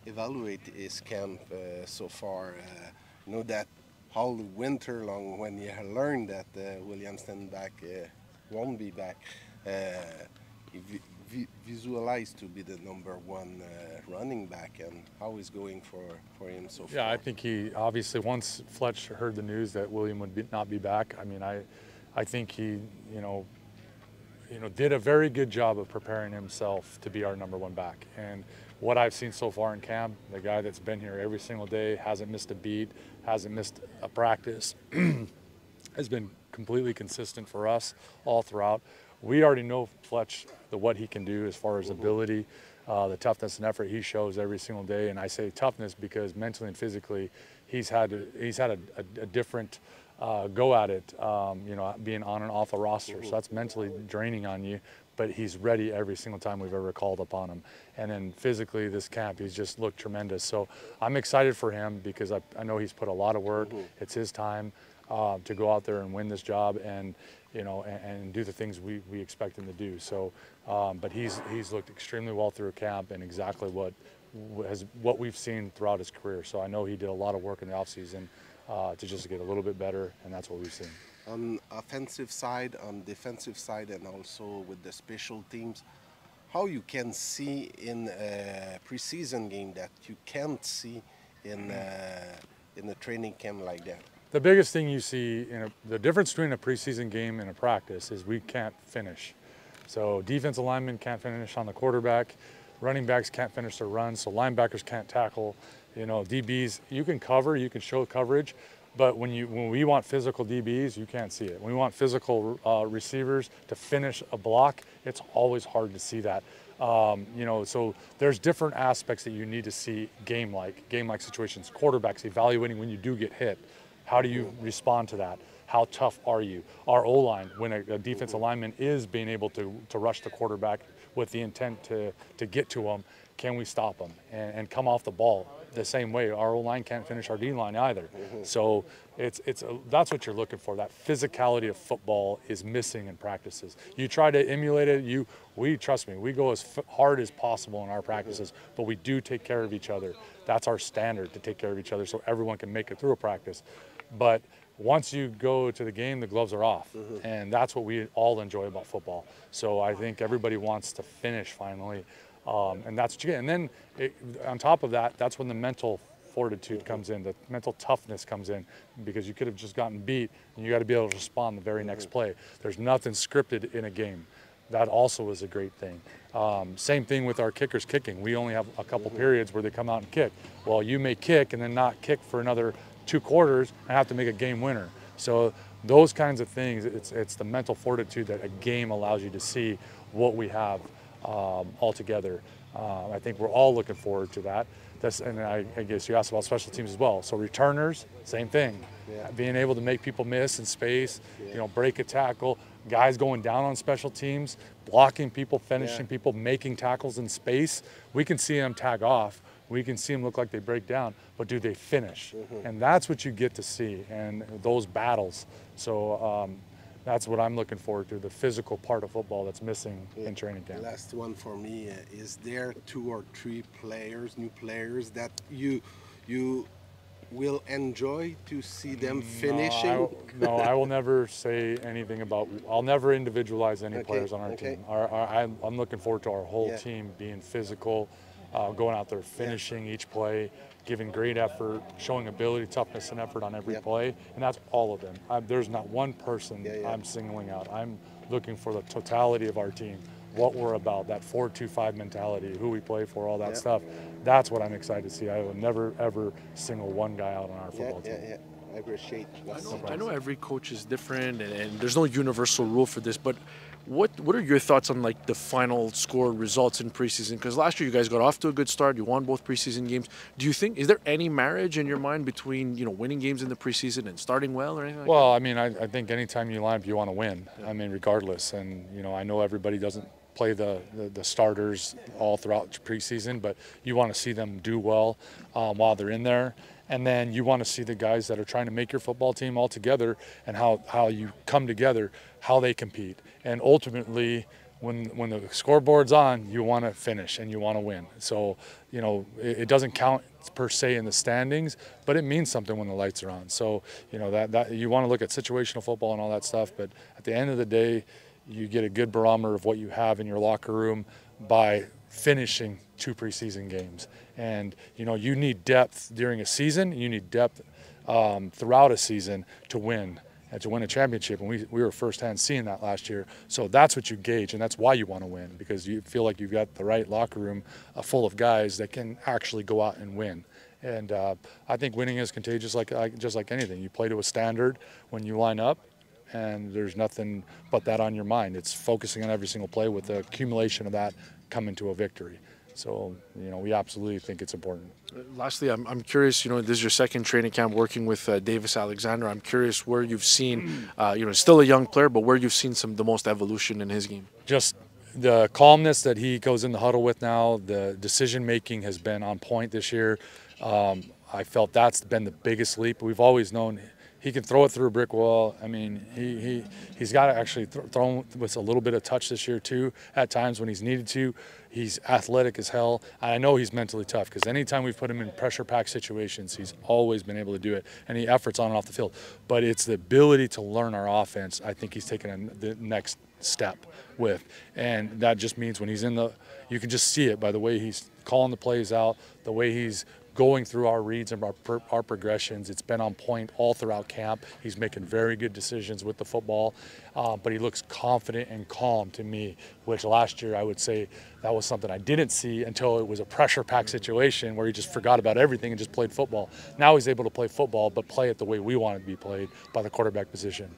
evaluate his camp so far? Know that all winter long, when you learned that William Stenback won't be back, uh, he visualized to be the #1 running back, and how is going for him so Yeah, I far? think he obviously, once Fletch heard the news that William would not be back, I mean, I think he, did a very good job of preparing himself to be our #1 back. And what I've seen so far in camp, the guy that's been here every single day, hasn't missed a beat, hasn't missed a practice, has been completely consistent for us all throughout. We already know Fletch, what he can do as far as ability, the toughness and effort he shows every single day. And I say toughness because mentally and physically, he's had a different go at it, being on and off a roster. So that's mentally draining on you, but he's ready every single time we've ever called upon him. And then physically, this camp, he's just looked tremendous. So I'm excited for him because I know he's put a lot of work. It's his time to go out there and win this job and, and do the things we expect him to do. So, but he's looked extremely well through camp and exactly what we've seen throughout his career. So I know he did a lot of work in the offseason to just get a little bit better, and that's what we've seen. On offensive side, on defensive side, and also with the special teams, how you can see in a preseason game that you can't see in a training camp like that? The biggest thing you see the difference between a preseason game and a practice is we can't finish. So defensive linemen can't finish on the quarterback, running backs can't finish their runs, so linebackers can't tackle. DBs, you can cover, you can show coverage, but when we want physical DBs, you can't see it. When we want physical receivers to finish a block, it's always hard to see that. So there's different aspects that you need to see game-like situations. Quarterbacks evaluating when you do get hit. How do you respond to that? How tough are you? Our O-line, when a defensive lineman is being able to rush the quarterback with the intent to get to him, can we stop him and come off the ball the same way? Our O-line can't finish our D-line either. So that's what you're looking for. That physicality of football is missing in practices. You try to emulate it. Trust me, we go as hard as possible in our practices, but we do take care of each other. That's our standard, to take care of each other so everyone can make it through a practice. But once you go to the game, the gloves are off. And that's what we all enjoy about football. So I think everybody wants to finish finally. And that's what you get. And then on top of that, that's when the mental fortitude comes in, the mental toughness comes in, because you could have just gotten beat and you got to be able to respond the very next play. There's nothing scripted in a game. That also is a great thing. Same thing with our kickers kicking. We only have a couple periods where they come out and kick. Well, you may kick and then not kick for another 2 quarters and have to make a game winner. So those kinds of things, it's the mental fortitude that a game allows you to see what we have all together. I think we're all looking forward to that. And I guess you asked about special teams as well. So returners, same thing. Yeah. Being able to make people miss in space, break a tackle, guys going down on special teams, blocking people, finishing people, making tackles in space. We can see them tag off. We can see them look like they break down, but do they finish? And that's what you get to see, and those battles. So that's what I'm looking forward to, the physical part of football that's missing in training camp. Last one for me, is there 2 or 3 new players that you will enjoy to see them finishing? No, I will never say anything about, I'll never individualize any players on our team. I'm looking forward to our whole team being physical, going out there, finishing each play, giving great effort, showing ability, toughness, and effort on every play, and that's all of them. There's not one person I'm singling out. I'm looking for the totality of our team, what we're about, that 4-2-5 mentality, who we play for, all that stuff. That's what I'm excited to see. I will never, ever single one guy out on our football team. I appreciate that. I know every coach is different, and there's no universal rule for this, but what are your thoughts on the final score results in preseason? Because last year you guys got off to a good start. You won both preseason games. Do you think, is there any marriage in your mind between winning games in the preseason and starting well or anything like that? Well, I mean, I think anytime you line up, you want to win. I mean, regardless. And I know everybody doesn't play the starters all throughout preseason, but you want to see them do well while they're in there. And then you want to see the guys that are trying to make your football team all together and how you come together, how they compete. And ultimately, when the scoreboard's on, you want to finish and you want to win. So, you know, it doesn't count per se in the standings, but it means something when the lights are on. So, you know, that you want to look at situational football and all that stuff, but at the end of the day, you get a good barometer of what you have in your locker room by finishing 2 preseason games. And, you know, you need depth during a season, you need depth throughout a season to win. And to win a championship, and we were firsthand seeing that last year. So that's what you gauge, and that's why you want to win, because you feel like you've got the right locker room full of guys that can actually go out and win. And I think winning is contagious, just like anything. You play to a standard when you line up, and there's nothing but that on your mind. It's focusing on every single play with the accumulation of that coming to a victory. So, you know, we absolutely think it's important. Lastly, I'm curious, you know, this is your second training camp working with Davis Alexander. I'm curious where you've seen, you know, still a young player, but where you've seen the most evolution in his game. Just the calmness that he goes in the huddle with now, the decision-making has been on point this year. I felt that's been the biggest leap. We've always known he can throw it through a brick wall. I mean, he's got to actually throw with a little bit of touch this year too, at times when he's needed to. He's athletic as hell. I know he's mentally tough because anytime we've put him in pressure-packed situations, he's always been able to do it, and he efforts on and off the field. But it's the ability to learn our offense I think he's taken the next step with. And that just means when he's in you can just see it by the way he's calling the plays out, the way he's going through our reads and our progressions. It's been on point all throughout camp. He's making very good decisions with the football, but he looks confident and calm to me, which last year I would say that was something I didn't see until it was a pressure-packed situation where he just forgot about everything and just played football. Now he's able to play football, but play it the way we want it to be played by the quarterback position.